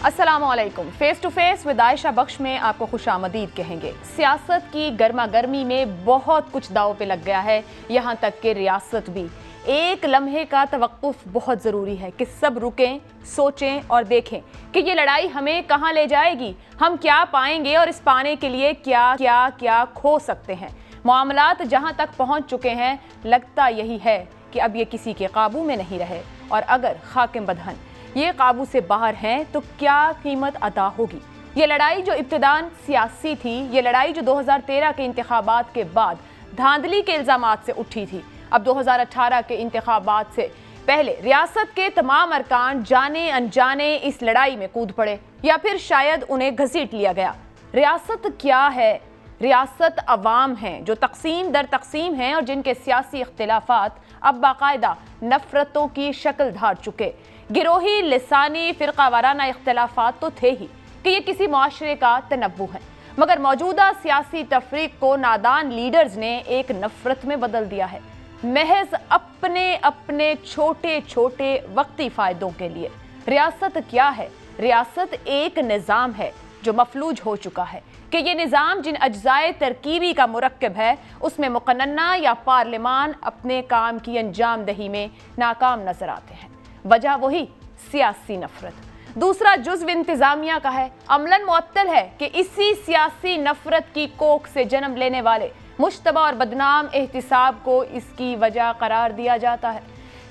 अस्सलामुअलैकुम। Face to face with Ayesha Bakhsh में आपको खुशामदीद कहेंगे। सियासत की गर्मा गर्मी में बहुत कुछ दांव पे लग गया है, यहाँ तक कि रियासत भी। एक लम्हे का तवक्कुफ बहुत ज़रूरी है कि सब रुकें, सोचें और देखें कि ये लड़ाई हमें कहाँ ले जाएगी, हम क्या पाएंगे और इस पाने के लिए क्या क्या क्या खो सकते हैं। मामलात जहाँ तक पहुँच चुके हैं, लगता यही है कि अब ये किसी के काबू में नहीं रहे, और अगर हाकिम बदहन ये काबू से बाहर हैं तो क्या कीमत अदा होगी। ये लड़ाई जो इब्तिदान सियासी थी, ये लड़ाई जो 2013 के इंतखाबात के बाद धांधली के इल्ज़ामात से उठी थी, अब 2018 के इंतखाबात से पहले रियासत के तमाम अरकान जाने अनजाने इस लड़ाई में कूद पड़े, या फिर शायद उन्हें घसीट लिया गया। रियासत क्या है? रियासत अवाम हैं जो तकसीम दर तकसीम हैं और जिनके सियासी इख्तिलाफात अब बाकायदा नफरतों की शक्ल धार चुके। गिरोही, लिसानी, फ़िरका वाराना इख्तिलाफात तो थे ही कि ये किसी मुआशरे का तनव्वु है, मगर मौजूदा सियासी तफरीक को नादान लीडर्स ने एक नफरत में बदल दिया है, महज अपने अपने छोटे छोटे वक्ती फ़ायदों के लिए। रियासत क्या है? रियासत एक निज़ाम है जो मफलूज हो चुका है कि ये निज़ाम जिन अज्जाए तरकीबी का मुरक्कब है, उसमें मुकन्ना या पार्लिमान अपने काम की अंजाम दही में नाकाम नजर आते हैं। वजह वही सियासी नफरत। दूसरा जुज़्व इंतज़ामिया का है, अमलन मुअत्तल है कि इसी सियासी नफरत की कोख से जन्म लेने वाले मुश्तबा और बदनाम एहतिसाब को इसकी वजह करार दिया जाता है।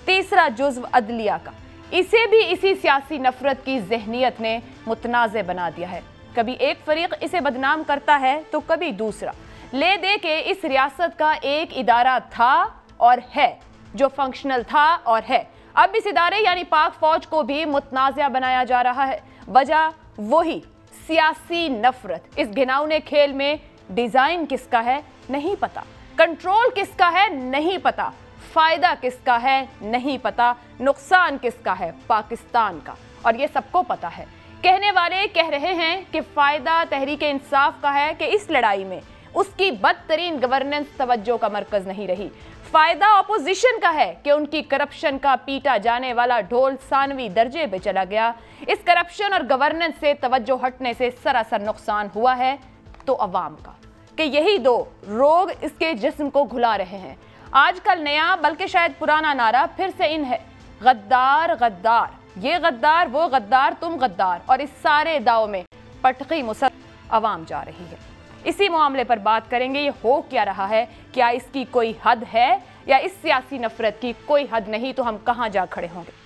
तीसरा जुज़्व अदलिया का, इसे भी इसी सियासी नफरत की जहनियत ने मुतनाज़े बना दिया है। कभी एक फरीक इसे बदनाम करता है तो कभी दूसरा। ले दे के इस रियासत का एक इदारा था और है जो फंक्शनल था और है, अब इस इदारे यानी पाक फौज को भी मुतनाज़ा बनाया जा रहा है। वजह वही सियासी नफरत। इस घिनौने खेल में डिज़ाइन किसका है नहीं पता, कंट्रोल किसका है नहीं पता, फ़ायदा किसका है नहीं पता, नुकसान किसका है पाकिस्तान का, और ये सबको पता है। कहने वाले कह रहे हैं कि फ़ायदा तहरीक इंसाफ का है कि इस लड़ाई में उसकी बदतरीन गवर्नेंस तवज्जो का मरकज़ नहीं रही। फ़ायदा अपोजिशन का है कि उनकी करप्शन का पीटा जाने वाला ढोल सानवी दर्जे पे चला गया। इस करप्शन और गवर्नेंस से तवज्जो हटने से सरासर नुकसान हुआ है तो अवाम का, कि यही दो रोग इसके जिस्म को घुला रहे हैं। आजकल नया बल्कि शायद पुराना नारा फिर से इन है, गद्दार गद्दार, ये गद्दार वो गद्दार तुम गद्दार, और इस सारे दाव में पटकी मुसद अवाम जा रही है। इसी मामले पर बात करेंगे, ये हो क्या रहा है, क्या इसकी कोई हद है या इस सियासी नफरत की कोई हद नहीं, तो हम कहाँ जा खड़े होंगे।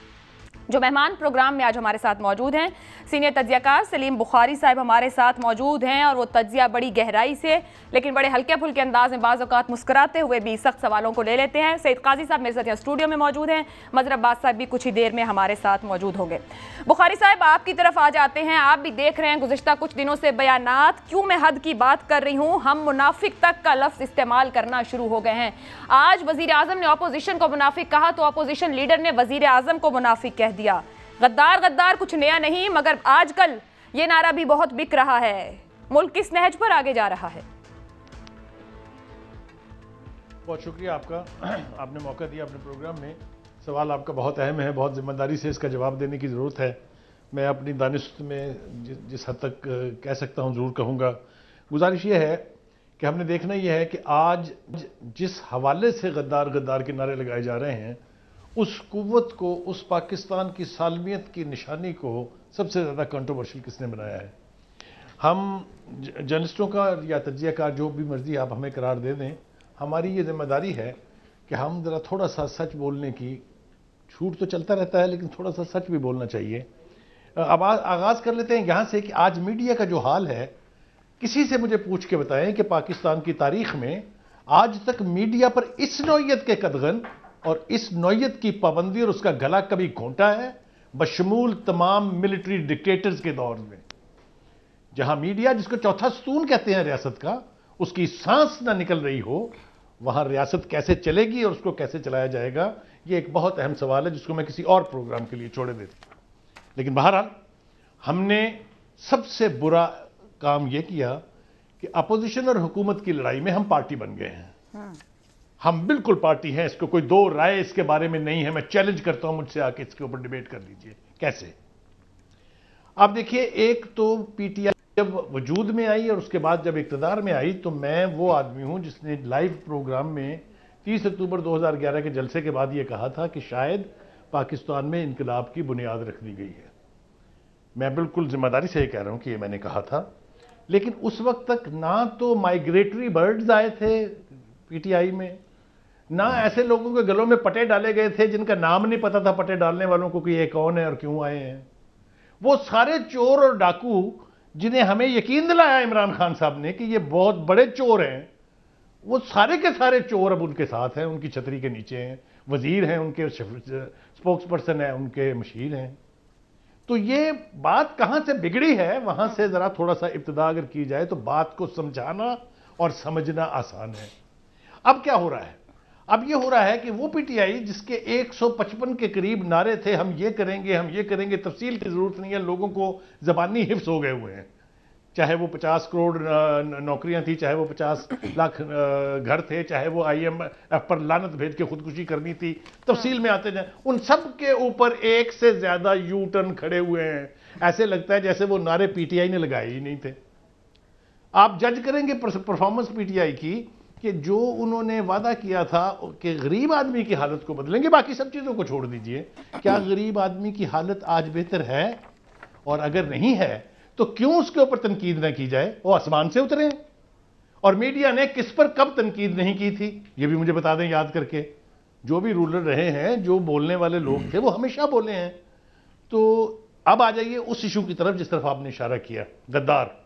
जो मेहमान प्रोग्राम में आज हमारे साथ मौजूद हैं, सीनियर तज्जियाकार सलीम बुखारी साहब हमारे साथ मौजूद हैं, और वो तज्जिया बड़ी गहराई से लेकिन बड़े हल्के फुल्के अंदाज में बाज़ औक़ात मुस्कुराते हुए भी सख्त सवालों को ले लेते हैं। सईद काजी साहब मेरे साथ यहाँ स्टूडियो में मौजूद हैं, मजहर अब्बास साहब भी कुछ ही देर में हमारे साथ मौजूद होंगे। बुखारी साहब आपकी तरफ आ जाते हैं। आप भी देख रहे हैं गुज़िश्ता कुछ दिनों से बयानात, क्यों मैं हद की बात कर रही हूँ, हम मुनाफिक तक का लफ्ज़ इस्तेमाल करना शुरू हो गए हैं। आज वज़ीर आज़म ने अपोजिशन को मुनाफिक कहा तो अपोजिशन लीडर ने वज़ीर आज़म को मुनाफिक कह दिया। गद्दार गद्दार कुछ नया नहीं, मगर आजकल ये नारा भी बहुत बिक रहा है। मुल्क किस नहज पर आगे जा रहा है? बहुत शुक्रिया आपका, आपने मौका दिया अपने प्रोग्राम में। सवाल आपका बहुत अहम है, बहुत जिम्मेदारी से इसका जवाब देने की ज़रूरत है। मैं अपनी दानिश में जिस हद तक कह सकता हूँ ज़रूर कहूँगा। गुजारिश ये है कि हमने देखना ये है कि आज जिस हवाले से गद्दार गद्दार के नारे लगाए जा रहे हैं, उस कुव्वत को, उस पाकिस्तान की सालमियत की निशानी को सबसे ज़्यादा कंट्रोवर्शियल किसने बनाया है। हम जर्नलिस्टों का या तज्जियाकार जो भी मर्जी आप हमें करार दे दें, हमारी ये जिम्मेदारी है कि हम ज़रा थोड़ा सा सच बोलने की, झूठ तो चलता रहता है लेकिन थोड़ा सा सच भी बोलना चाहिए। अब आगाज़ कर लेते हैं यहाँ से कि आज मीडिया का जो हाल है, किसी से मुझे पूछ के बताएं कि पाकिस्तान की तारीख में आज तक मीडिया पर इस नौयत के कदगन और इस नौयत की पाबंदी और उसका गला कभी घोंटा है, बशमूल तमाम मिलिट्री डिक्टेटर्स के दौर में, जहां मीडिया, जिसको चौथा स्तून कहते हैं रियासत का, उसकी सांस ना निकल रही हो, वहां रियासत कैसे चलेगी और उसको कैसे चलाया जाएगा, ये एक बहुत अहम सवाल है जिसको मैं किसी और प्रोग्राम के लिए छोड़े देता। लेकिन बहरहाल हमने सबसे बुरा काम यह किया कि अपोजिशन और हुकूमत की लड़ाई में हम पार्टी बन गए हैं। हम बिल्कुल पार्टी हैं, इसको कोई दो राय इसके बारे में नहीं है। मैं चैलेंज करता हूं, मुझसे आके इसके ऊपर डिबेट कर लीजिए। कैसे? आप देखिए, एक तो पीटीआई जब वजूद में आई और उसके बाद जब इक़्तिदार में आई, तो मैं वो आदमी हूं जिसने लाइव प्रोग्राम में 30 अक्टूबर 2011 के जलसे के बाद ये कहा था कि शायद पाकिस्तान में इनकलाब की बुनियाद रख दी गई है। मैं बिल्कुल जिम्मेदारी से ये कह रहा हूं कि ये मैंने कहा था। लेकिन उस वक्त तक ना तो माइग्रेटरी बर्ड्स आए थे पीटीआई में, ना ऐसे लोगों के गलों में पटे डाले गए थे जिनका नाम नहीं पता था पटे डालने वालों को कि ये कौन है और क्यों आए हैं। वो सारे चोर और डाकू जिन्हें हमें यकीन दिलाया इमरान खान साहब ने कि ये बहुत बड़े चोर हैं, वो सारे के सारे चोर अब उनके साथ हैं, उनकी छतरी के नीचे हैं, वजीर हैं, उनके स्पोक्स पर्सन हैं, उनके मशीर हैं। तो ये बात कहां से बिगड़ी है, वहां से जरा थोड़ा सा इब्तिदा अगर की जाए तो बात को समझाना और समझना आसान है। अब क्या हो रहा है? अब ये हो रहा है कि वो पीटीआई जिसके 155 के करीब नारे थे, हम ये करेंगे, हम ये करेंगे, तफसील की जरूरत नहीं है, लोगों को जबानी हिफ्स हो गए हुए हैं। चाहे वो 50 करोड़ नौकरियां थी, चाहे वो 50 लाख घर थे, चाहे वो IMF पर लानत भेज के खुदकुशी करनी थी, तफसील में आते जाए, उन सब के ऊपर एक से ज्यादा यू टर्न खड़े हुए हैं। ऐसे लगता है जैसे वो नारे पीटीआई ने लगाए ही नहीं थे। आप जज करेंगे परफॉर्मेंस पीटीआई की कि जो उन्होंने वादा किया था कि गरीब आदमी की हालत को बदलेंगे, बाकी सब चीजों को छोड़ दीजिए, क्या गरीब आदमी की हालत आज बेहतर है? और अगर नहीं है तो क्यों उसके ऊपर तनकीद न की जाए? वो आसमान से उतरे। और मीडिया ने किस पर कब तनकीद नहीं की थी, ये भी मुझे बता दें याद करके। जो भी रूलर रहे हैं, जो बोलने वाले लोग थे, वो हमेशा बोले हैं। तो अब आ जाइए उस इशू की तरफ जिस तरफ आपने इशारा किया, गद्दार।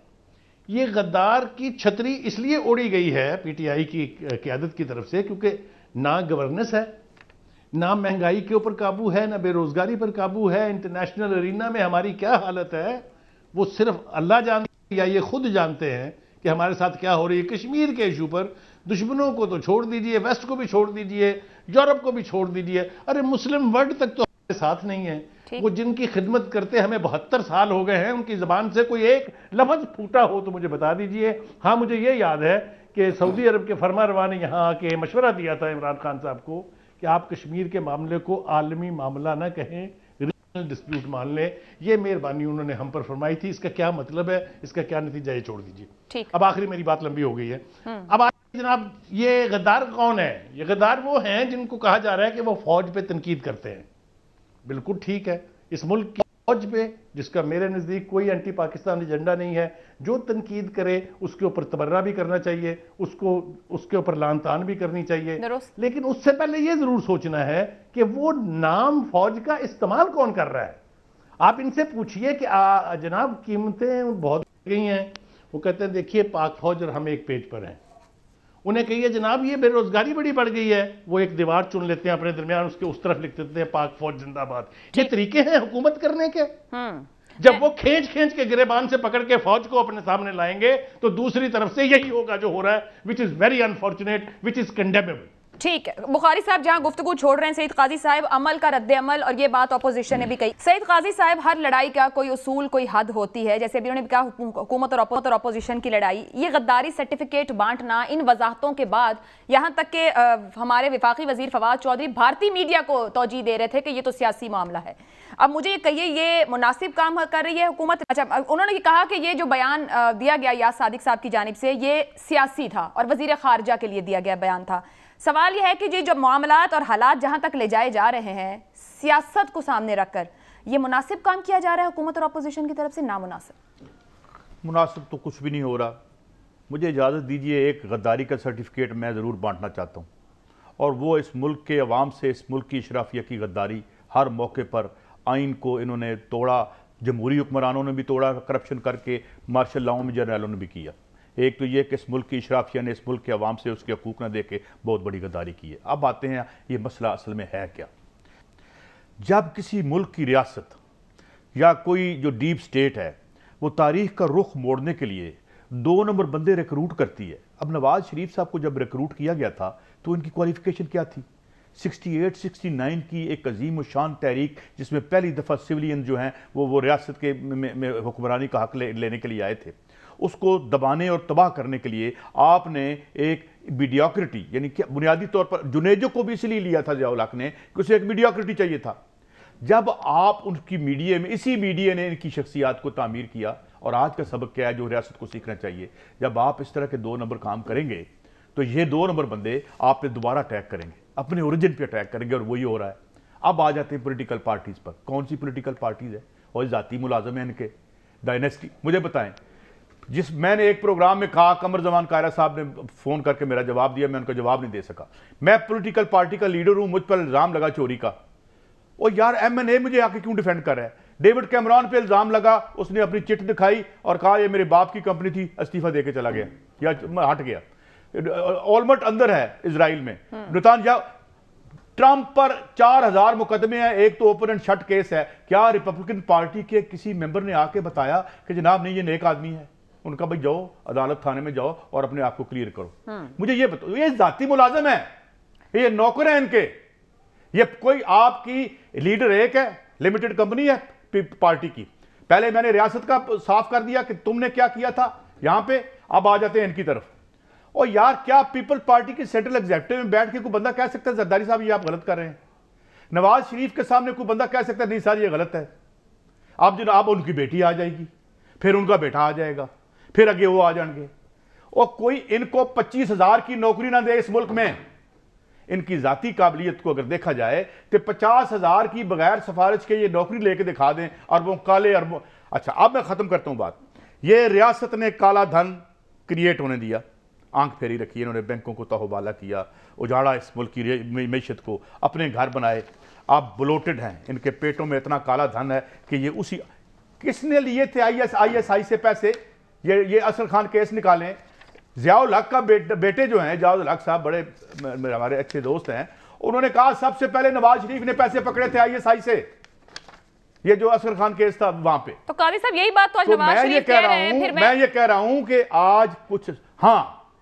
ये गद्दार की छतरी इसलिए ओढ़ी गई है पीटीआई की क़यादत की तरफ से क्योंकि ना गवर्नेंस है, ना महंगाई के ऊपर काबू है, ना बेरोजगारी पर काबू है। इंटरनेशनल अरीना में हमारी क्या हालत है वो सिर्फ अल्लाह जानते, या ये खुद जानते हैं कि हमारे साथ क्या हो रही है। कश्मीर के इशू पर दुश्मनों को तो छोड़ दीजिए, वेस्ट को भी छोड़ दीजिए, यूरोप को भी छोड़ दीजिए, अरे मुस्लिम वर्ल्ड तक तो हमारे साथ नहीं है। वो जिनकी खिदमत करते हमें 72 साल हो गए हैं, उनकी जबान से कोई एक लफ्ज फूटा हो तो मुझे बता दीजिए। हाँ, मुझे ये याद है कि सऊदी अरब के फरमारवा ने यहाँ आके मशवरा दिया था इमरान खान साहब को कि आप कश्मीर के मामले को आलमी मामला ना कहें, रीजनल डिस्प्यूट मान लें। ये मेहरबानी उन्होंने हम पर फरमाई थी। इसका क्या मतलब है, इसका क्या नतीजा, ये छोड़ दीजिए। अब आखिरी मेरी बात लंबी हो गई है। अब जनाब, ये गद्दार कौन है? ये गद्दार वो हैं जिनको कहा जा रहा है कि वो फौज पे तनकीद करते हैं। बिल्कुल ठीक है, इस मुल्क की फौज पे, जिसका मेरे नजदीक कोई एंटी पाकिस्तान एजेंडा नहीं है, जो तनकीद करे उसके ऊपर तबर्रा भी करना चाहिए, उसको उसके ऊपर लान तान भी करनी चाहिए। लेकिन उससे पहले यह जरूर सोचना है कि वो नाम फौज का इस्तेमाल कौन कर रहा है। आप इनसे पूछिए कि जनाब कीमतें बहुत गई हैं, वो कहते हैं देखिए पाक फौज और हम एक पेज पर हैं। उन्हें कहिए जनाब ये बेरोजगारी बड़ी बढ़ गई है, वो एक दीवार चुन लेते हैं अपने दरमियान, उसके उस तरफ लिख देते हैं पाक फौज जिंदाबाद। ये तरीके हैं हुकूमत करने के। जब वो खींच खींच के गिरेबान से पकड़ के फौज को अपने सामने लाएंगे तो दूसरी तरफ से यही होगा जो हो रहा है, which is very unfortunate, which is condemnable. ठीक है, बुखारी साहब जहां गुफ्तगू छोड़ रहे हैं सईद काजी साहब, अमल का रद्द अमल, और ये बात ऑपोजिशन ने भी कही। सईद काजी साहब, हर लड़ाई का कोई उसूल, कोई हद होती है। जैसे अभी उन्होंने कहा हुकूमत और अपोजिशन की लड़ाई, ये गद्दारी सर्टिफिकेट बांटना, इन वजाहतों के बाद यहां तक कि हमारे विफाकी वजीर फवाद चौधरी भारतीय मीडिया को तोजी दे रहे थे कि ये तो सियासी मामला है। अब मुझे ये कहिए, ये मुनासिब काम कर रही है हुकूमत? अच्छा, उन्होंने कहा कि ये जो बयान दिया गया याद सादिक साहब की जानिब से, ये सियासी था और वजीर खारजा के लिए दिया गया बयान था। सवाल यह है कि ये जो मामलात और हालात जहां तक ले जाए जा रहे हैं सियासत को सामने रखकर, ये मुनासिब काम किया जा रहा है हुकूमत और अपोजिशन की तरफ से? नामुनासिब? मुनासिब तो कुछ भी नहीं हो रहा। मुझे इजाज़त दीजिए, एक गद्दारी का सर्टिफिकेट मैं ज़रूर बांटना चाहता हूँ, और वो इस मुल्क के अवाम से, इस मुल्क की इशराफिया की गद्दारी। हर मौके पर आइन को इन्होंने तोड़ा, जमहूरी हुक्मरानों ने भी तोड़ा करप्शन करके, मार्शल लॉ में जर्नलों ने भी किया। एक तो ये कि इस मुल्क की इशराफिया ने इस मुल्क के अवाम से उसके हकूक़ न दे के बहुत बड़ी गद्दारी की है। अब आते हैं ये मसला असल में है क्या। जब किसी मुल्क की रियासत या कोई जो डीप स्टेट है वो तारीख का रुख मोड़ने के लिए 2 नंबर बंदे रिक्रूट करती है। अब नवाज शरीफ साहब को जब रिक्रूट किया गया था तो इनकी क्वालिफिकेशन क्या थी? 68-69 की एक अजीम व शान तहरीक, जिसमें पहली दफ़ा सिविलियन जो हैं वो रियासत के में हुक्मरानी का हक लेने के लिए आए थे, उसको दबाने और तबाह करने के लिए आपने एक मीडियोक्रिटी, यानी कि बुनियादी तौर पर जुनेजो को भी इसलिए लिया था ज़िया-उल-हक ने कि उसे एक मीडियोक्रिटी चाहिए था। जब आप उनकी मीडिया में, इसी मीडिया ने इनकी शख्सियात को तामीर किया। और आज का सबक क्या है जो रियासत को सीखना चाहिए, जब आप इस तरह के 2 नंबर काम करेंगे तो ये 2 नंबर बंदे आप पे दोबारा अटैक करेंगे, अपने ओरिजिन पे अटैक करेंगे, और वही हो रहा है। अब आ जाते हैं पॉलिटिकल पार्टीज पर। कौन सी पॉलिटिकल पार्टीज है? और जाती मुलाजम है इनके, डायनेस्टी। मुझे बताएं, मैंने एक प्रोग्राम में कहा, कमर जमान कायरा साहब ने फोन करके मेरा जवाब दिया, मैं उनका जवाब नहीं दे सका। मैं पॉलिटिकल पार्टी का लीडर हूं, मुझ पर इल्जाम लगा चोरी का। और यार MNA मुझे आके क्यों डिफेंड कर रहा है? डेविड कैमरॉन पे इल्जाम लगा, उसने अपनी चिट दिखाई और कहा ये मेरे बाप की कंपनी थी, इस्तीफा देके चला गया या हट गया। ऑलमोस्ट अंदर है इजराइल में। नेतन्याहू, ट्रंप पर 4000 मुकदमे हैं, एक तो ओपन एंड शट केस है। क्या रिपब्लिकन पार्टी के किसी मेंबर ने आके बताया कि जनाब नहीं ये नेक आदमी है? उनका भाई जाओ अदालत थाने में जाओ और अपने आप को क्लियर करो। मुझे ये बताओ, ये जाती मुलाजम है, ये नौकर है इनके? ये कोई आपकी लीडर एक है, लिमिटेड कंपनी है पार्टी की। पहले मैंने रियासत का साफ कर दिया कि तुमने क्या किया था यहां पे, अब आ जाते हैं इनकी तरफ। और यार क्या पीपल पार्टी की सेंट्रल एग्जीक्यूटिव में बैठ के कोई बंदा कह सकता है जरदारी साहब ये आप गलत कर रहे हैं? नवाज शरीफ के सामने कोई बंदा कह सकता है नहीं सर ये गलत है? अब जनाब उनकी बेटी आ जाएगी, फिर उनका बेटा आ जाएगा, फिर आगे वो आ जाएंगे, और कोई इनको 25,000 की नौकरी ना दे इस मुल्क में। इनकी जाती काबिलियत को अगर देखा जाए तो 50,000 की बगैर सिफारिश के ये नौकरी लेके दिखा दें, अरबों काले अरबों। अच्छा अब मैं खत्म करता हूं बात। ये रियासत ने काला धन क्रिएट होने दिया, आंख फेरी रखी, इन्होंने बैंकों को तहोबाला किया, उजाड़ा इस मुल्क की मैशत को, अपने घर बनाए। आप ब्लोटेड हैं, इनके पेटों में इतना काला धन है कि ये उसी, किसने लिए थे ISI से पैसे? ये असर खान केस निकालें, ज़ियाउल हक का बेटे जो हैं, ज़ियाउल हक साहब बड़े हमारे अच्छे दोस्त हैं, उन्होंने कहा सबसे पहले नवाज शरीफ ने पैसे पकड़े थे ISI से, ये जो असर खान केस था वहां पे। तो काजी साहब यही बात तो आज नवाज शरीफ कह रहे हैं। फिर मैं ये कह रहा हूं कि आज कुछ, हाँ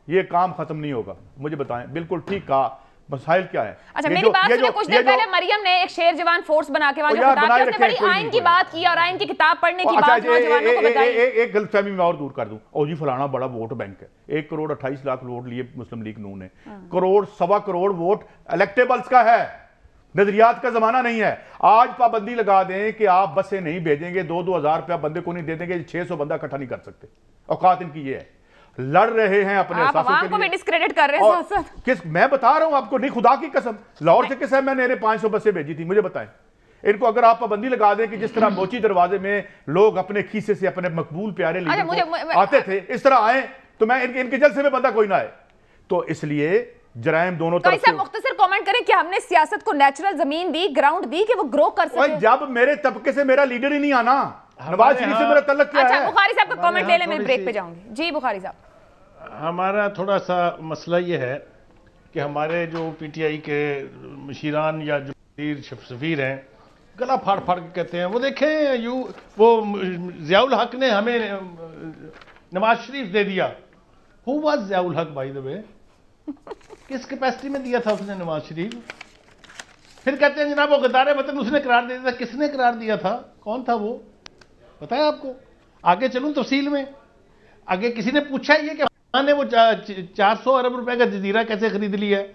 ये काम खत्म नहीं होगा। मुझे बताएं, बिल्कुल ठीक कहा, मसाइल क्या है? अच्छा मेरी बात सुनिए, कुछ देर पहले मरियम ने एक शेर जवान फोर्स बना के उसने बड़ी आइन की बात की और आइन की किताब पढ़ने की बात नौजवानों को बताई। एक गलतफहमी मैं और दूर कर दूं, और जी फलाना बड़ा वोट बैंक है, 1,28,00,000 वोट लिए मुस्लिम लीग नून ने, करोड़ सवा करोड़ वोट इलेक्टेबल्स का है, नजरियात का जमाना नहीं है। आज पाबंदी लगा दें कि आप बसें नहीं भेजेंगे, 2-2 हज़ार रुपया बंदे को नहीं दे देंगे, 600 बंदा इकट्ठा नहीं कर सकते। औकात इनकी ये है, लड़ रहे हैं अपने अवाम को भी डिस्क्रेडिट कर रहे हैं। किस, मैं बता रहा हूं आपको, नहीं खुदा की कसम, लाहौर से किस है मैंने 500 बसें भेजी थी। मुझे बताएं, इनको अगर आप पाबंदी लगा दें कि जिस तरह मोची दरवाजे में लोग अपने खीसे से अपने मकबूल प्यारे लीडर आते थे, इस तरह आए, तो मैं इनके जलसे में बंदा कोई ना आए। तो इसलिए जराइम दोनों तरफ से। मुख्तसर कमेंट करें कि हमने सियासत को नेचुरल जमीन दी, ग्राउंड दी कि वो ग्रो कर सके। जब मेरे तबके से मेरा लीडर ही नहीं आना, नवाज शरीफ से मेरा तल्लक क्या है? अच्छा बुखारी साहब का कमेंट ले लें, मैं ब्रेक पे जाऊंगी। जी बुखारी साहब, हमारा थोड़ा सा मसला ये है कि हमारे जो PTI के मशीरान या जो सफीर हैं गला फाड़ फाड़ के कहते हैं, वो देखें वो ज़ियाउल हक ने हमें नवाज शरीफ दे दिया। हु वाज ज़ियाउल हक बाय द वे? किस कैपेसिटी में दिया था उसने नवाज शरीफ? फिर कहते हैं जनाब वो गद्दार वतन उसने करार दे दिया था। किसने करार दिया था? कौन था वो? पता है आपको? आगे चलूं तफसील में। आगे किसी ने पूछा ये कि ने वो 400 अरब रुपए का जजीरा कैसे खरीद लिया है?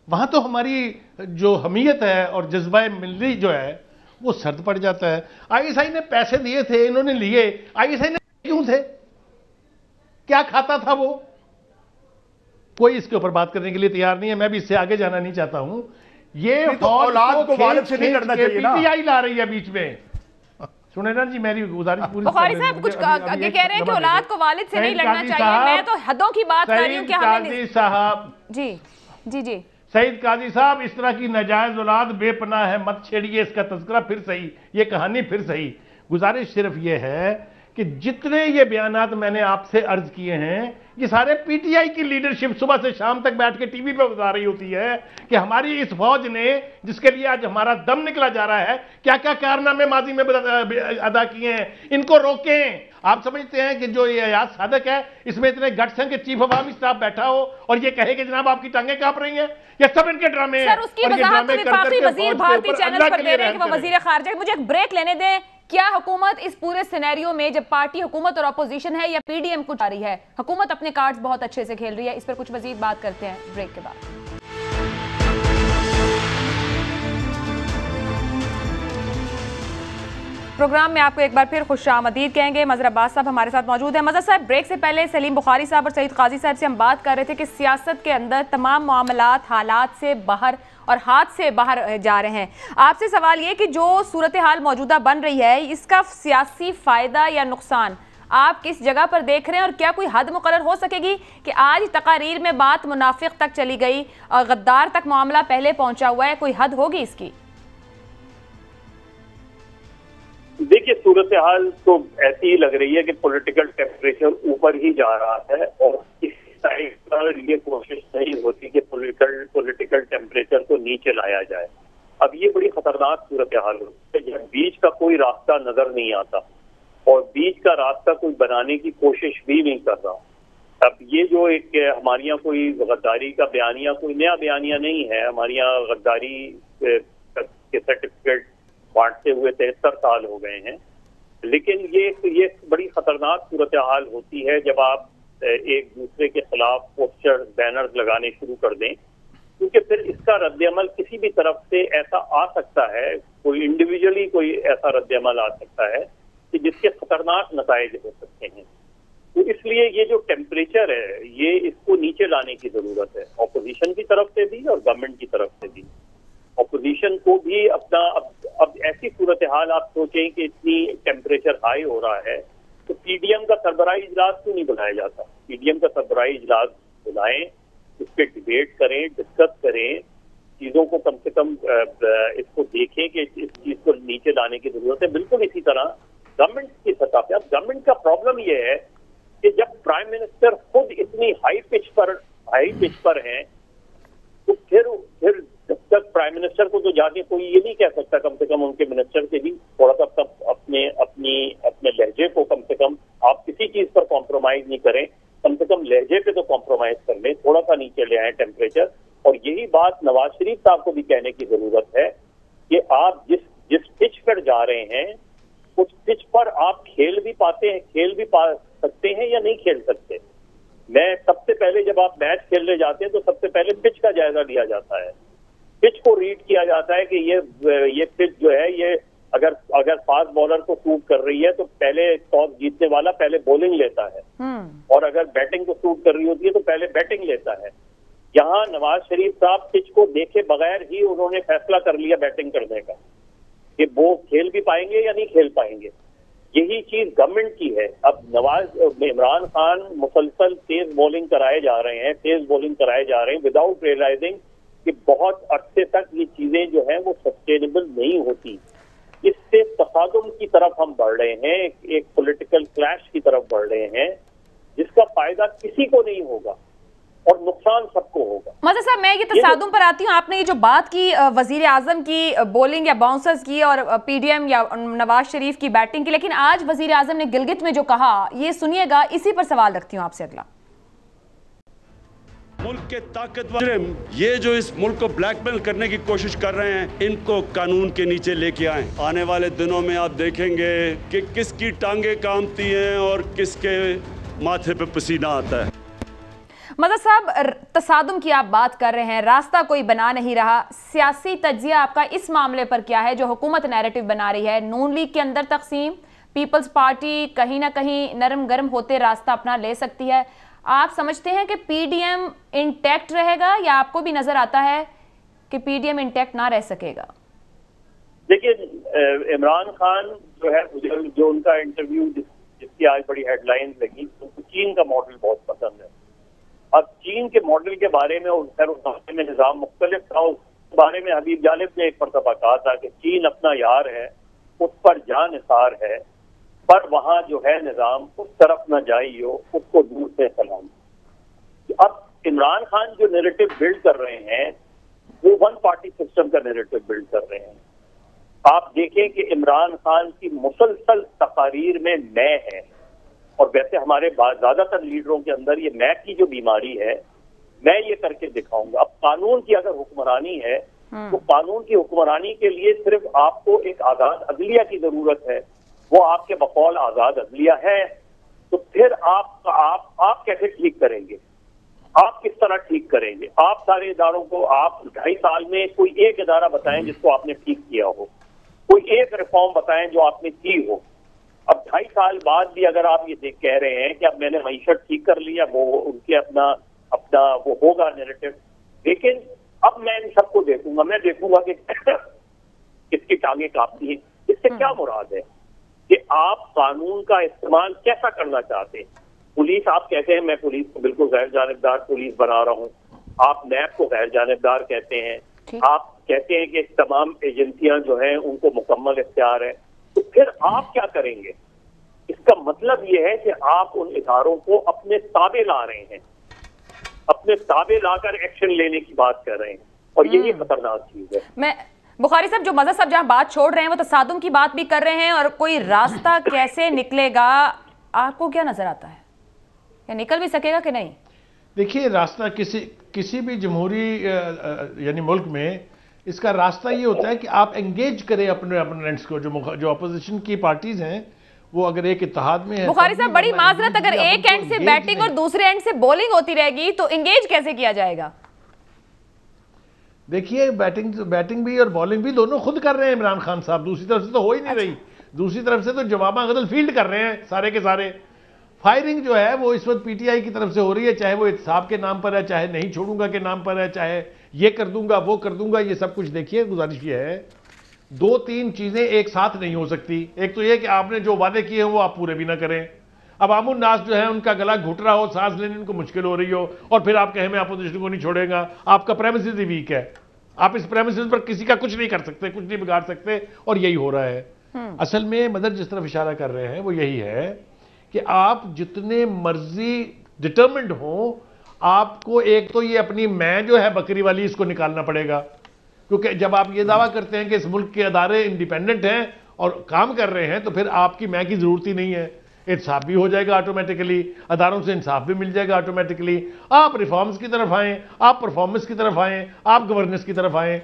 वहां तो हमारी जो हमीयत है और जज्बा मिल्ली जो है वो सर्द पड़ जाता है। ISI ने पैसे दिए थे, इन्होंने लिए। ISI ने क्यों थे? क्या खाता था वो? कोई इसके ऊपर बात करने के लिए तैयार नहीं है। मैं भी इससे आगे जाना नहीं चाहता हूं। ये तो औलाद को वालिद से नहीं लड़ना चाहिए ना। PTI ला रही है बीच में। सुने ना जी, मेरी गुजारिश पूरी। बुखारी साहब कुछ आगे कह रहे हैं कि औलाद को वालिद से नहीं लड़ना चाहिए। मैं तो हदों की बात कर रही हूं कि हमने साहब जी जी जी सईद काजी साहब, इस तरह की नाजायज औलाद बेपनाह है, मत छेड़िए। इसका तज़किरा फिर सही, ये कहानी फिर सही। गुजारिश सिर्फ ये है कि जितने ये बयानात मैंने आपसे अर्ज किए हैं, ये सारे PTI की लीडरशिप सुबह से शाम तक बैठ के टीवी पे बता रही होती है कि हमारी इस फौज ने, जिसके लिए आज हमारा दम निकला जा रहा है, क्या क्या कारनामे माजी में अदा किए हैं। इनको रोकें। आप समझते हैं कि जो ये अयाज सादक है, इसमें इतने गट्स हैं कि चीफ अवामी स्टाफ बैठा हो और ये कहे कि जनाब आपकी टांगें कांप रही हैं? ये सब इनके ड्रामे हैं। सर उसकी वजाहत तो वफाकी वजीर भारतीय चैनल पर दे रहे हैं कि वो वजीर खारजा। मुझे एक ब्रेक लेने दें। क्या हुकूमत इस पूरे सिनेरियो में, जब पार्टी हुकूमत और अपोजिशन है या PDM कुछ आ रही है, हुकूमत अपने कार्ड्स बहुत अच्छे से खेल रही है? इस पर कुछ मजीद बात करते हैं ब्रेक के बाद। प्रोग्राम में आपको एक बार फिर खुशामदीद कहेंगे। मजहर अब्बास साहब हमारे साथ मौजूद हैं। मजहर साहब, ब्रेक से पहले सलीम बुखारी साहब और सईद काजी साहब से हम बात कर रहे थे कि सियासत के अंदर तमाम मामलात हालात से बाहर और हाथ से बाहर जा रहे हैं। आपसे सवाल ये कि जो सूरत हाल मौजूदा बन रही है, इसका सियासी फ़ायदा या नुकसान आप किस जगह पर देख रहे हैं, और क्या कोई हद मुकर्रर हो सकेगी कि आज तकारीर में बात मुनाफिक तक चली गई और गद्दार तक मामला पहले पहुंचा हुआ है, कोई हद होगी इसकी? देखिए, सूरत हाल तो ऐसी ही लग रही है कि पॉलिटिकल टेम्परेचर ऊपर ही जा रहा है और इस टाइम पर ये कोशिश नहीं होती कि पॉलिटिकल टेम्परेचर को नीचे लाया जाए। अब ये बड़ी खतरनाक सूरत हाल होती है जब बीच का कोई रास्ता नजर नहीं आता और बीच का रास्ता कोई बनाने की कोशिश भी नहीं कर रहा। अब ये जो एक हमारे यहाँ कोई गद्दारी का बयानिया कोई नया बयानिया नहीं है। हमारे यहाँ गद्दारी के सर्टिफिकेट बांटते हुए 73 साल हो गए हैं, लेकिन ये बड़ी खतरनाक सूरत हाल होती है जब आप एक दूसरे के खिलाफ पोस्टर बैनर्स लगाने शुरू कर दें, क्योंकि फिर इसका रद्दअमल किसी भी तरफ से ऐसा आ सकता है, कोई इंडिविजुअली कोई ऐसा रद्दअमल आ सकता है कि जिसके खतरनाक नताइज हो सकते हैं। तो इसलिए ये जो टेम्परेचर है ये इसको नीचे लाने की जरूरत है, ऑपोजिशन की तरफ से भी और गवर्नमेंट की तरफ से भी। ऑपोजिशन को भी अपना अब ऐसी सूरत हाल आप सोचें कि इतनी टेम्परेचर हाई हो रहा है तो पीडीएम का सरबराही इजलास क्यों नहीं बुलाया जाता? पीडीएम का सरबराही इजलास बुलाएं, इस पर डिबेट करें, डिस्कस करें, चीजों को कम से कम इसको देखें कि इस चीज को नीचे लाने की जरूरत है। बिल्कुल इसी तरह गवर्नमेंट की सतह पे। अब गवर्नमेंट का प्रॉब्लम यह है कि जब प्राइम मिनिस्टर खुद इतनी हाई पिच पर हैं तो फिर जब तक प्राइम मिनिस्टर को तो जाके कोई ये नहीं कह सकता, कम से कम उनके मिनिस्टर से भी थोड़ा सा अपने लहजे को कम से कम, आप किसी चीज पर कॉम्प्रोमाइज नहीं करें, कम से कम लहजे पे तो कॉम्प्रोमाइज कर लें, थोड़ा सा नीचे ले आए टेम्परेचर। और यही बात नवाज शरीफ साहब को भी कहने की जरूरत है कि आप जिस पिच पर जा रहे हैं उस पिच पर आप खेल भी पा सकते हैं या नहीं खेल सकते। मैं सबसे पहले जब आप मैच खेलने जाते हैं तो सबसे पहले पिच का जायजा लिया जाता है, पिच को रीड किया जाता है कि ये पिच जो है ये अगर फास्ट बॉलर को सूट कर रही है तो पहले टॉस जीतने वाला पहले बॉलिंग लेता है, और अगर बैटिंग को सूट कर रही होती है तो पहले बैटिंग लेता है। यहाँ नवाज शरीफ साहब पिच को देखे बगैर ही उन्होंने फैसला कर लिया बैटिंग करने का कि वो खेल भी पाएंगे या नहीं खेल पाएंगे। यही चीज गवर्नमेंट की है। अब इमरान खान मुसलसल तेज बॉलिंग कराए जा रहे हैं विदाउट रियलाइजिंग कि बहुत अरसे तक ये चीजें जो हैं वो सस्टेनेबल नहीं होती। इससे तसादुम की तरफ हम बढ़ रहे हैं, एक पॉलिटिकल क्लैश की तरफ बढ़ रहे हैं जिसका फायदा किसी को नहीं होगा और नुकसान सबको होगा। मज़हर साहब, मैं ये तसादुम पर आती हूँ। आपने ये जो बात की वजीर आजम की बॉलिंग या बाउंसर्स की और पीडीएम या नवाज शरीफ की बैटिंग की, लेकिन आज वजीर आजम ने गिलगित में जो कहा ये सुनिएगा, इसी पर सवाल रखती हूँ आपसे। अगला, मुल्क के ताकतवर ये जो इस मुल्क को ब्लैकमेल करने की कोशिश कर रहे हैं, इनको कानून के नीचे लेके आए। आने वाले दिनों में आप देखेंगे कि किसकी टांगे कांपती हैं और किसके माथे पे पसीना आता है। मज़हर साहब, तसादुम की आप बात कर रहे हैं, रास्ता कोई बना नहीं रहा। सियासी तज्जिया आपका इस मामले पर क्या है जो हुकूमत नैरेटिव बना रही है? नून लीग के अंदर तकसीम, पीपल्स पार्टी कहीं ना कहीं नरम गरम होते रास्ता अपना ले सकती है। आप समझते हैं कि पीडीएम इंटैक्ट रहेगा या आपको भी नजर आता है कि पीडीएम इंटैक्ट ना रह सकेगा? देखिए, इमरान खान जो है, जो उनका इंटरव्यू जिसकी आज बड़ी हेडलाइंस लगी, उनको चीन का मॉडल बहुत पसंद है। अब चीन के मॉडल के बारे में उस बारे में निज़ाम मुख्तलिफ था। उस बारे में हबीब जालिब ने एक मरतबा कहा था कि चीन अपना यार है, उस पर जान निसार है, पर वहां जो है निज़ाम उस तरफ न जाइयो, उसको दूर से सलाम। अब इमरान खान जो नैरेटिव बिल्ड कर रहे हैं वो वन पार्टी सिस्टम का नैरेटिव बिल्ड कर रहे हैं। आप देखें कि इमरान खान की मुसलसल तकारीर में मैं है, और वैसे हमारे ज्यादातर लीडरों के अंदर ये मैं की जो बीमारी है, मैं ये करके दिखाऊंगा। अब कानून की अगर हुक्मरानी है तो कानून की हुक्मरानी के लिए सिर्फ आपको एक आजाद अदलिया की जरूरत है। वो आपके बकौल आजाद अदलिया है, तो फिर आप कैसे ठीक करेंगे? आप किस तरह ठीक करेंगे? आप सारे इदारों को आप 2.5 साल में कोई एक इदारा बताएं जिसको आपने ठीक किया हो। कोई एक रिफॉर्म बताएं जो आपने की हो। अब 2.5 साल बाद भी अगर आप ये कह रहे हैं कि अब मैंने मईशत ठीक कर लिया, वो उनके अपना वो होगा नैरेटिव, लेकिन अब मैं इन सबको देखूंगा, मैं देखूंगा कि किसकी टांगे कांपती हैं। इससे क्या मुराद है कि आप कानून का इस्तेमाल कैसा करना चाहते हैं? पुलिस, आप कहते हैं मैं पुलिस को बिल्कुल गैर जानिबदार पुलिस बना रहा हूं, आप नैब को गैर जानिबदार कहते हैं, आप कहते हैं कि तमाम एजेंसियां जो हैं उनको मुकम्मल इख्तियार है, तो फिर आप क्या करेंगे? इसका मतलब ये है कि आप उन इदारों को अपने ताबे ला रहे हैं, अपने ताबे लाकर एक्शन लेने की बात कर रहे हैं, और यही खतरनाक चीज है। मैं बुखारी साहब, जो मज़हब साहब जहां बात छोड़ रहे हैं वो तसादुम की बात भी कर रहे हैं, और कोई रास्ता कैसे निकलेगा आपको क्या नजर आता है? या निकल भी सकेगा कि नहीं? देखिए, रास्ता किसी भी जमहूरी यानी मुल्क में इसका रास्ता ये होता है कि आप एंगेज करें अपने अपोनेंट्स को। जो अपोजिशन की पार्टीज हैं वो अगर एक इत्तेहाद में है। बुखारी साहब, बड़ी माजरत, अगर एक एंड से बैटिंग और दूसरे एंड से बॉलिंग होती रहेगी तो एंगेज कैसे किया जाएगा? देखिए, बैटिंग भी और बॉलिंग भी दोनों खुद कर रहे हैं इमरान खान साहब, दूसरी तरफ से तो हो ही नहीं रही। दूसरी तरफ से तो जवाबा गदल फील्ड कर रहे हैं सारे के सारे। फायरिंग जो है वो इस वक्त पीटीआई की तरफ से हो रही है, चाहे वो इत्तेसाब के नाम पर है, चाहे नहीं छोड़ूंगा के नाम पर है, चाहे ये कर दूंगा वो कर दूंगा, ये सब कुछ। देखिए, गुजारिश ये है, 2-3 चीजें एक साथ नहीं हो सकती। एक तो ये कि आपने जो वादे किए हैं वो आप पूरे भी ना करें। अब आमुन नास जो है उनका गला घुट रहा हो, सांस लेने उनको मुश्किल हो रही हो, और फिर आप कहें मैं अपोजिशन को नहीं छोड़ेगा। आपका प्रेमिसेस ही वीक है, आप इस प्रेमिसेस पर किसी का कुछ नहीं कर सकते, कुछ नहीं बिगाड़ सकते, और यही हो रहा है। असल में मदर जिस तरफ इशारा कर रहे हैं वो यही है कि आप जितने मर्जी डिटर्मिन्ड हो, आपको एक तो ये अपनी मैं जो है बकरी वाली इसको निकालना पड़ेगा, क्योंकि जब आप ये दावा करते हैं कि इस मुल्क के अदारे इंडिपेंडेंट हैं और काम कर रहे हैं, तो फिर आपकी मैं की जरूरत ही नहीं है। इंसाफ भी हो जाएगा ऑटोमेटिकली, अदारों से इंसाफ भी मिल जाएगा ऑटोमेटिकली। आप रिफॉर्म्स की तरफ आएँ, आप परफॉर्मेंस की तरफ आएँ, आप गवर्नेंस की तरफ आएँ।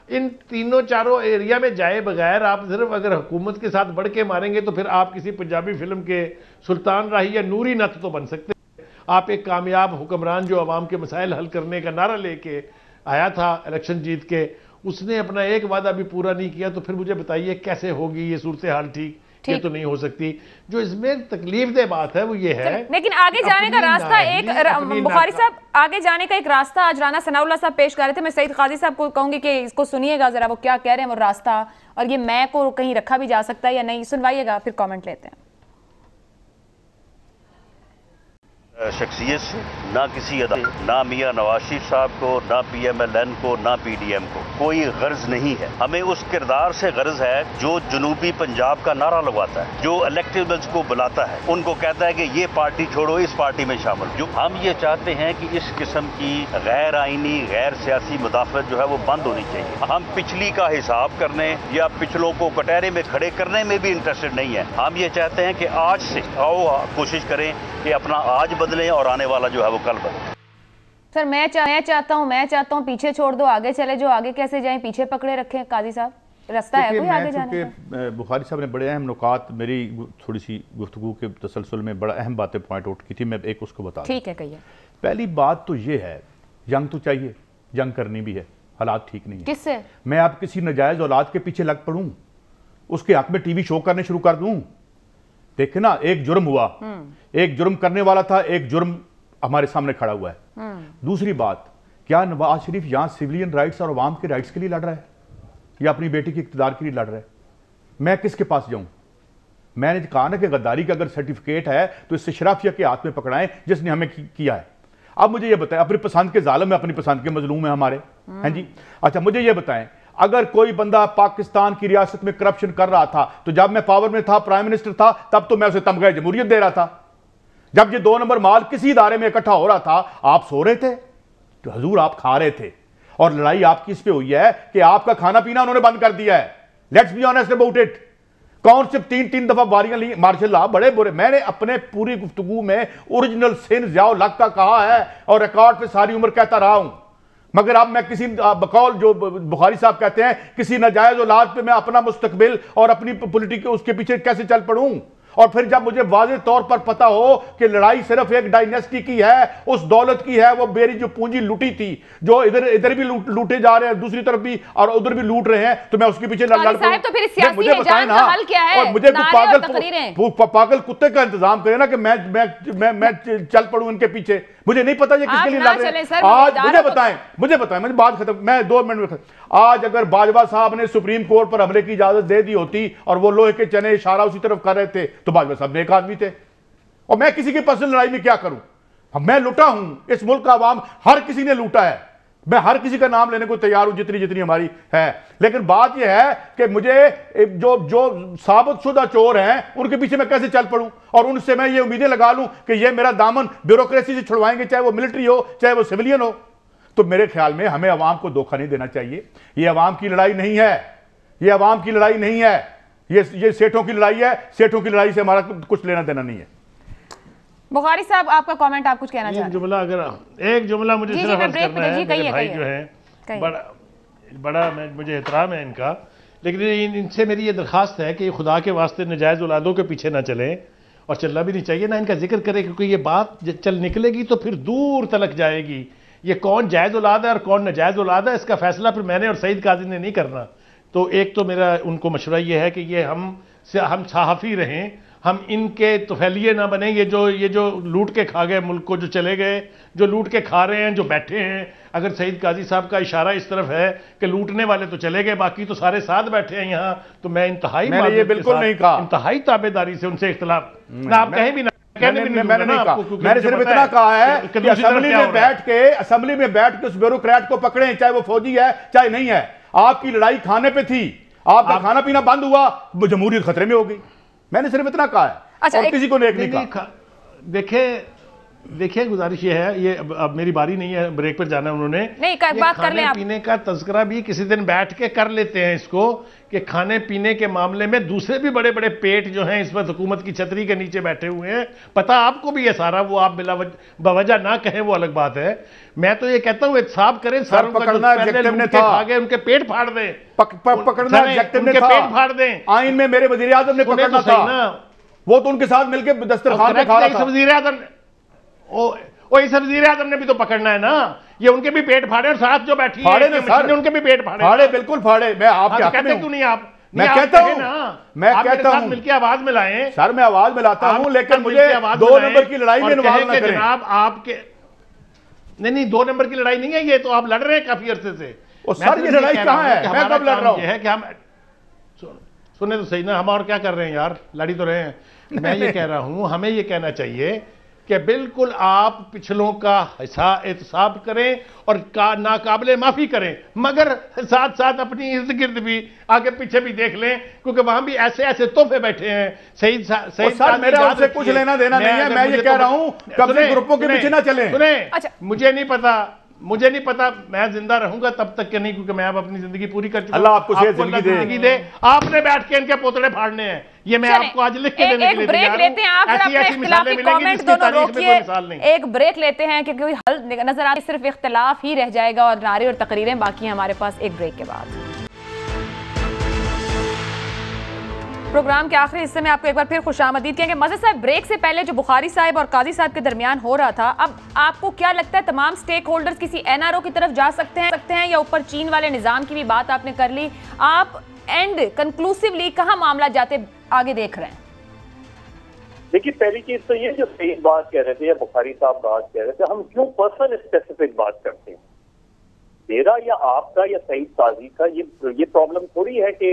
इन तीनों चारों एरिया में जाए बगैर आप सिर्फ अगर हुकूमत के साथ बढ़ के मारेंगे तो फिर आप किसी पंजाबी फिल्म के सुल्तान राही या नूरी नत तो बन सकते हैं। आप एक कामयाब हुक्मरान जो अवाम के मसाइल हल करने का नारा लेके आया था इलेक्शन जीत के, उसने अपना एक वादा भी पूरा नहीं किया, तो फिर मुझे बताइए कैसे होगी ये सूरत हाल ठीक? ये तो नहीं हो सकती। जो इसमें तकलीफदेह बात है वो ये है, लेकिन आगे जाने का रास्ता एक, बुखारी साहब आगे जाने का एक रास्ता आज राना सनाउल्लाह साहब पेश कर रहे थे। मैं सईद काजी साहब को कहूंगी कि इसको सुनिएगा जरा, वो क्या कह रहे हैं वो रास्ता, और ये मैं को कहीं रखा भी जा सकता है या नहीं, सुनवाइएगा, फिर कमेंट लेते हैं। शख्सियत से ना किसी ना मियां नवाज शरीफ साहब को, ना PMLN को, ना PDM को कोई गर्ज नहीं है। हमें उस किरदार से गर्ज है जो जनूबी पंजाब का नारा लगवाता है, जो इलेक्टेबल्स को बुलाता है, उनको कहता है कि ये पार्टी छोड़ो, इस पार्टी में शामिल। जो हम ये चाहते हैं कि इस किस्म की गैर आईनी गैर सियासी मुदाफत जो है वो बंद होनी चाहिए। हम पिछली का हिसाब करने या पिछलों को कटहरे में खड़े करने में भी इंटरेस्टेड नहीं है। हम ये चाहते हैं कि आज से आओ कोशिश करें कि अपना आज बदलें और आने वाला जो है वो कल बदले। सर मैं चाहता हूं पीछे छोड़ दो, आगे चले जो, आगे कैसे जाएं, पीछे पकड़े रखें? काजी साहब, रास्ता है कोई आगे जाने का? बुखारी साहब ने बड़े अहम नुकात मेरी थोड़ी सी गुफ्तगू के तसलसल में बड़ा अहम बातें पॉइंट आउट की थी, मैं एक उसको बता। ठीक है, कहिए। पहली बात तो ये है, जंग तो चाहिए, जंग करनी भी है, हालात ठीक नहीं है। किससे? मैं आप किसी नाजायज औलाद के पीछे लग पड़ूं, उसके हक में टीवी शो करने शुरू कर दूं? देखे ना, एक जुर्म हुआ, एक जुर्म करने वाला था, एक जुर्म हमारे सामने खड़ा हुआ है। दूसरी बात, क्या नवाज शरीफ यहां सिविलियन राइट्स और अवाम के राइट्स के लिए लड़ रहा है या अपनी बेटी के इक़्तिदार के लिए लड़ रहा है? मैं किसके पास जाऊं? मैंने कहा ना कि गद्दारी का अगर सर्टिफिकेट है तो इस शराफिया के हाथ में पकड़ाएं जिसने हमें किया है। अब मुझे यह बताएं, अपनी पसंद के जालिम है, अपनी पसंद के मजलूम है हमारे, हैं जी। अच्छा, मुझे यह बताएं, अगर कोई बंदा पाकिस्तान की रियासत में करप्शन कर रहा था तो जब मैं पावर में था, प्राइम मिनिस्टर था, तब तो मैं उसे तमगा जमहूरियत दे रहा था। जब ये 2 नंबर माल किसी इदारे में इकट्ठा हो रहा था, आप सो रहे थे तो हजूर आप खा रहे थे, और लड़ाई आपकी इस पे हुई है कि आपका खाना पीना उन्होंने बंद कर दिया है। Let's be honest about it. कौन से 3 दफा बारियां ली मार्शल बड़े बुरे। मैंने अपने पूरी गुफ्तगू में ओरिजिनल सिन ज़ियाउल हक का कहा है और रिकॉर्ड पे सारी उम्र कहता रहा हूं, मगर अब मैं किसी बकौल जो बुखारी साहब कहते हैं किसी नाजायज औलाद पे मैं अपना मुस्तकबिल और अपनी पॉलिटिक उसके पीछे कैसे चल पड़ूं? और फिर जब मुझे वाज़ेह तौर पर पता हो कि लड़ाई सिर्फ एक डायनेस्टी की है, उस दौलत की है, वो मेरी जो पूंजी लूटी थी, जो इधर भी लूटे जा रहे हैं, दूसरी तरफ भी और उधर भी लूट रहे हैं, तो मैं उसके पीछे लड़ तो फिर सियासी मुझे बताएं ना, हल क्या है? और मुझे पागल कुत्ते का इंतजाम करें ना कि मैं चल पड़ूं इनके पीछे। मुझे नहीं पता ये किसके लिए लड़ रहे हैं। आज मुझे बताएं मैंने बात खत्म, मैं 2 मिनट में। आज अगर बाजवा साहब ने सुप्रीम कोर्ट पर हमले की इजाजत दे दी होती और वो लोहे के चने इशारा उसी तरफ कर रहे थे, तो बाजवा साहब नेक आदमी थे। और मैं किसी की पर्सनल लड़ाई में क्या करूं? मैं लूटा हूं, इस मुल्क का आवाम हर किसी ने लूटा है, मैं हर किसी का नाम लेने को तैयार हूं जितनी हमारी है। लेकिन बात यह है कि मुझे जो साबितशुदा चोर हैं उनके पीछे मैं कैसे चल पड़ूं और उनसे मैं ये उम्मीदें लगा लूं कि ये मेरा दामन ब्यूरोक्रेसी से छुड़वाएंगे, चाहे वो मिलिट्री हो चाहे वो सिविलियन हो। तो मेरे ख्याल में हमें अवाम को धोखा नहीं देना चाहिए। ये अवाम की लड़ाई नहीं है, ये अवाम की लड़ाई नहीं है, ये सेठों की लड़ाई है। सेठों की लड़ाई से हमारा कुछ लेना देना नहीं है। बुखारी साहब, आपका कमेंट, आप कुछ कहना चाहते हैं? एक जुमला मुझे सिर्फ अर्ज करना है। मेरे भाई जो है बड़ा मुझे एहतराम है इनका, लेकिन इनसे मेरी ये दरखास्त है कि खुदा के वास्ते नजायज़ औलादों के पीछे ना चलें और चलना भी नहीं चाहिए, ना इनका जिक्र करें, क्योंकि ये बात चल निकलेगी तो फिर दूर तलक जाएगी। ये कौन जायज़ औलाद है और कौन नाजायज़ औलाद है, इसका फैसला फिर मैंने और सईद काजी ने नहीं करना। तो एक तो मेरा उनको मशवरा ये है कि ये हम सहाफ़ी रहें, हम इनके तफैलिए ना बने। ये जो लूट के खा गए मुल्क को, जो चले गए, जो लूट के खा रहे हैं, जो बैठे हैं, अगर सईद काजी साहब का इशारा इस तरफ है कि लूटने वाले तो चले गए, बाकी तो सारे साथ बैठे हैं यहाँ, तो मैं इंतहाई ये बिल्कुल नहीं कहा, इंतहाई ताबेदारी से उनसे इख्तिलाफ ना आप कहीं भी ना मैंने सिर्फ इतना कहा है कि असेंबली में बैठ के उस ब्यूरोक्रेट को पकड़ें, चाहे वो फौजी है चाहे नहीं है। आपकी लड़ाई खाने पे थी, आपका खाना पीना बंद हुआ, जमहूरियत खतरे में होगी। मैंने सिर्फ इतना कहा है। अच्छा, और किसी को नहीं कहा। देखिए गुजारिश ये है, ये अब मेरी बारी नहीं है, ब्रेक पर जाना उन्होंने नहीं, बात कर ले आप। पीने का तज़किरा भी किसी दिन बैठ के कर लेते हैं इसको, कि खाने पीने के मामले में दूसरे भी बड़े बड़े पेट जो हैं इस वक्त हुकूमत की छतरी के नीचे बैठे हुए हैं। पता आपको भी है सारा, वो आप बवजह ना कहें वो अलग बात है। मैं तो ये कहता हूँ इंसाफ करें, सारों का खा गए उनके पेट फाड़ दें, पकड़ना उनके पेट फाड़ दें। आइन में मेरे वज़ीर आज़म ने पकड़ना था ना, वो तो उनके साथ मिलकर दस्तरखान पे खा रहा था। वज़ीर आज़म इस वज़ीर आज़म ने भी तो पकड़ना है ना, ये उनके भी पेट फाड़े और साथ जो बैठी फाड़े ना सर, उनके भी पेट फाड़े बिल्कुल फाड़े। मैं आपके हक में क्यों नहीं, आप मैं कहता हूं मिलकर आवाज मिलाएं। सर मैं आवाज मिलाता हूं, लेकिन मुझे 2 नंबर की लड़ाई में इन्वॉल्व ना करें। जनाब आपके नहीं 2 नंबर की लड़ाई नहीं है ये, तो आप लड़ रहे हैं काफी अरसे से। सर ये लड़ाई कहां है, मैं कब लड़ रहा हूं? है कि हम सुने तो सही ना, हम और क्या कर रहे हैं यार, लड़ी तो रहे हैं। मैं ये कह रहा हूं, हमें ये कहना चाहिए कि बिल्कुल आप पिछलों का एहतसाब करें और नाकाबिले माफी करें, मगर साथ साथ अपनी इर्द गिर्द भी आगे पीछे भी देख लें, क्योंकि वहां भी ऐसे ऐसे तोहफे बैठे हैं। सही सर मेरा उससे कुछ लेना देना नहीं है, मैं ये कह रहा हूं कभी ग्रुपों के पीछे ना चलें। सुने, मुझे नहीं पता मैं जिंदा रहूंगा तब तक के नहीं, क्योंकि मैं अब अपनी जिंदगी पूरी कर चुका हूं। अल्लाह आपको जिंदगी दे। आपने बैठ के इनके पोतड़े फाड़ने हैं, ये मैं आपको आज लिख के देने के लिए ब्रेक लेते हैं। आप अपने इख्तिलाफी कमेंट दोनों रोकिए, एक ब्रेक लेते हैं क्योंकि कोई हल नजर आ, सिर्फ इख्तिलाफ ही रह जाएगा और नारे और तकरीरें बाकी हैं हमारे पास। एक ब्रेक के बाद प्रोग्राम के आखिरी हिस्से में आपको एक बार फिर खुशामदीद कहेंगे। मज़हर साहब, ब्रेक से पहले जो बुखारी साहब और काजी साहब के दरमियान हो रहा था, अब आपको क्या लगता है तमाम स्टेक होल्डर्स किसी एनआरओ की तरफ जा सकते हैं या ऊपर चीन वाले निज़ाम की भी बात आपने कर ली, आप एंड कंक्लूसिवली कहाँ मामला जाते आगे देख रहे हैं? देखिए पहली चीज तो ये जो सही बात कह रहे थे या बुखारी साहब बात कह रहे थे, हम क्यों पर्सन स्पेसिफिक बात करते हैं? मेरा या आपका या सईद काजी का ये प्रॉब्लम थोड़ी है कि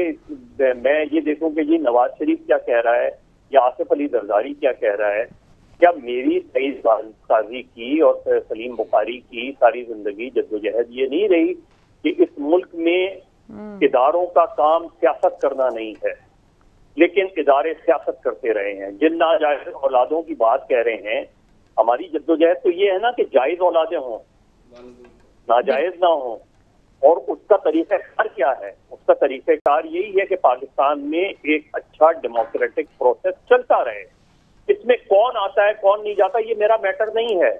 मैं ये देखूं कि ये नवाज शरीफ क्या कह रहा है या आसिफ अली जरदारी क्या कह रहा है। क्या मेरी सईद काजी की और सलीम बुखारी की सारी जिंदगी जद्दोजहद ये नहीं रही कि इस मुल्क में इदारों का काम सियासत करना नहीं है, लेकिन इदारे सियासत करते रहे हैं। जिन नाजायज औलादों की बात कह रहे हैं, हमारी जद्दोजहद तो ये है ना कि जायज औलादें हों, नाजायज ना हो। और उसका तरीक़ाकार क्या है? उसका तरीक़ाकार यही है कि पाकिस्तान में एक अच्छा डेमोक्रेटिक प्रोसेस चलता रहे। इसमें कौन आता है कौन नहीं जाता ये मेरा मैटर नहीं है।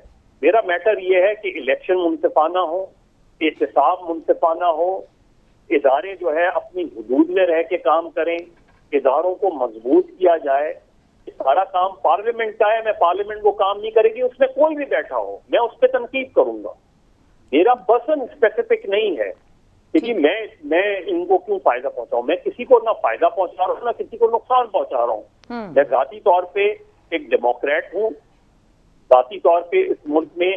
मेरा मैटर ये है कि इलेक्शन मुनसिफाना हो, एहतसाब मुनसिफाना हो, इदारे जो है अपनी हुदूद में रह के काम करें, इदारों को मजबूत किया जाए, सारा काम पार्लियामेंट का है, मैं पार्लियामेंट वो काम नहीं करेगी, उसमें कोई भी बैठा हो मैं उस पर तनकीद करूंगा। मेरा पर्सन स्पेसिफिक नहीं है क्योंकि मैं इनको क्यों फायदा पहुंचाऊं, मैं किसी को ना फायदा पहुंचा रहा हूं ना किसी को नुकसान पहुंचा रहा हूं। मैं जाती तौर पे एक डेमोक्रेट हूं, जाती तौर पे इस मुल्क में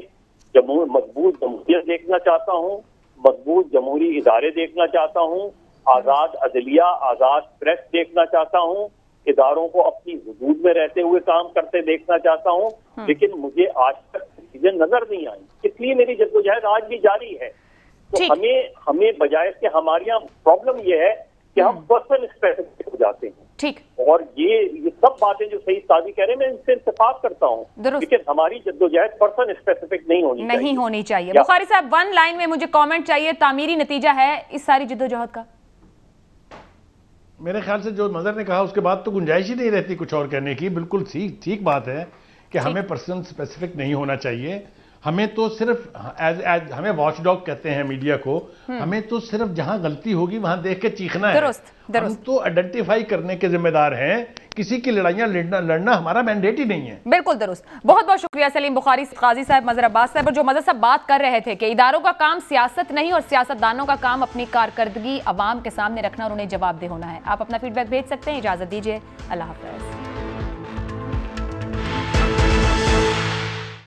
मजबूत जमहूरियत देखना चाहता हूं, मजबूत जमहूरी इदारे देखना चाहता हूं, आजाद अदलिया, आजाद प्रेस देखना चाहता हूं, इदारों को अपनी हुदूद में रहते हुए काम करते देखना चाहता हूं। लेकिन मुझे आज तक चीजें नजर नहीं आई, इसलिए मेरी जद्दोजहद आज भी जारी है। तो हमें बजाय से हमारे यहाँ प्रॉब्लम ये है कि हम पर्सन स्पेसिफिक हो जाते हैं। ठीक। और ये सब बातें जो सही सादी कह रहे हैं मैं इनसे इत्तेफाक करता हूँ, लेकिन हमारी जद्दोजहद पर्सन स्पेसिफिक नहीं होनी चाहिए। बुखारी साहब, वन लाइन में मुझे कमेंट चाहिए, तामीरी नतीजा है इस सारी जद्दोजहद का? मेरे ख्याल से जो नजर ने कहा उसके बाद तो गुंजाइश ही नहीं रहती कुछ और कहने की। बिल्कुल ठीक बात है कि हमें पर्सन स्पेसिफिक नहीं होना चाहिए। हमें तो सिर्फ हमें वॉचडॉग कहते हैं मीडिया को, हमें तो सिर्फ जहां गलती होगी वहां देख के चीखना है। हम तो आइडेंटिफाई करने के जिम्मेदार हैं, किसी की लड़ाइयां लड़ना हमारा मैंडेट ही नहीं है। बिल्कुल दुरुस्त। बहुत बहुत शुक्रिया सलीम बुखारी, काजी साहब, मजहर अब्बास साहब। और जो मजहर साहब बात कर रहे थे कि इदारों का काम सियासत नहीं और सियासतदानों का काम अपनी कारकर्दगी अवाम के सामने रखना और उन्हें जवाबदेह होना है। आप अपना फीडबैक भेज सकते हैं। इजाजत दीजिए, अल्लाह हाफ़िज़।